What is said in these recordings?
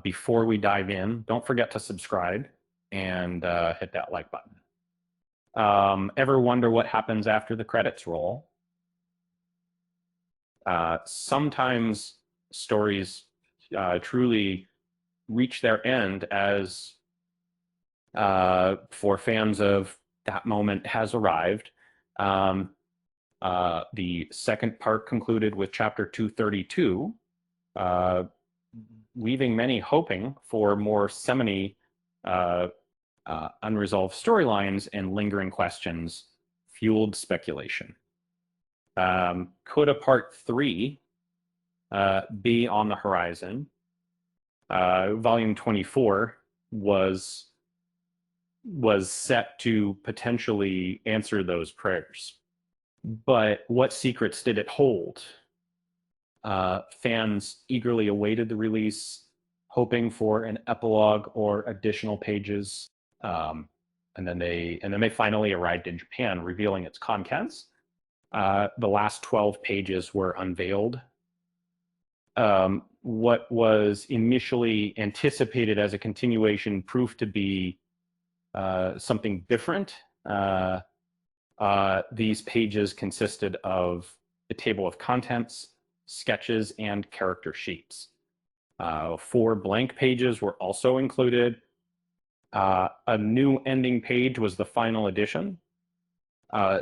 Before we dive in, don't forget to subscribe and hit that like button. Ever wonder what happens after the credits roll? Sometimes stories truly reach their end as for fans of that moment has arrived. The second part concluded with chapter 232, leaving many hoping for more Semini unresolved storylines and lingering questions fueled speculation. Could a part 3 be on the horizon? Volume 24 was set to potentially answer those prayers. But what secrets did it hold? Fans eagerly awaited the release, hoping for an epilogue or additional pages. And then they finally arrived in Japan, revealing its contents. The last 12 pages were unveiled. What was initially anticipated as a continuation proved to be something different. These pages consisted of a table of contents, sketches, and character sheets. 4 blank pages were also included. A new ending page was the final edition.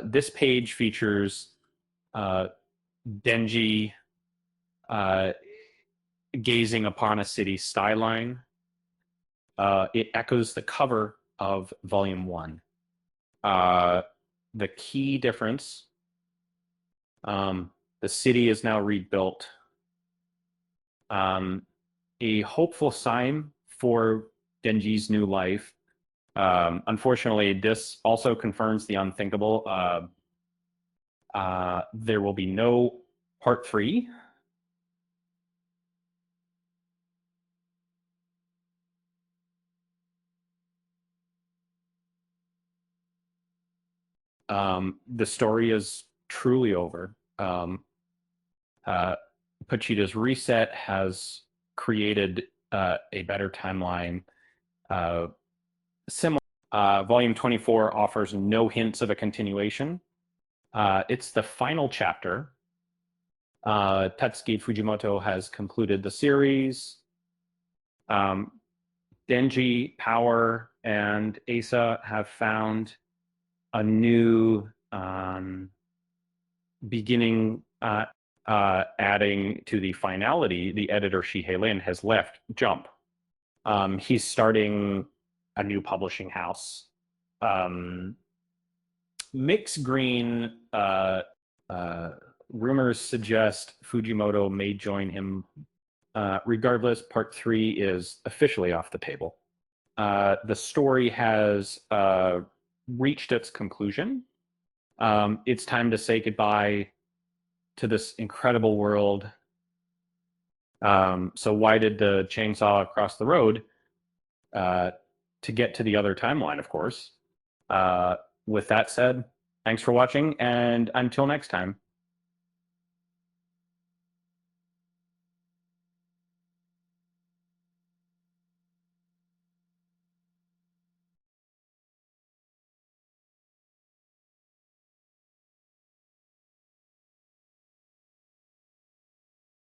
This page features Denji gazing upon a city skyline. It echoes the cover of Volume 1. The key difference, the city is now rebuilt. A hopeful sign for Denji's new life. Unfortunately, this also confirms the unthinkable. There will be no part 3. The story is truly over. Pochita's reset has created a better timeline. Similar, Volume 24 offers no hints of a continuation. It's the final chapter. Tatsuki Fujimoto has concluded the series. Denji, Power, and Asa have found a new beginning. Adding to the finality, the editor Shihei Lin has left Jump. He's starting a new publishing house. Mix Green rumors suggest Fujimoto may join him. Regardless, part 3 is officially off the table. The story has reached its conclusion. It's time to say goodbye to this incredible world. So why did the chainsaw cross the road? To get to the other timeline, of course. With that said, thanks for watching, and until next time.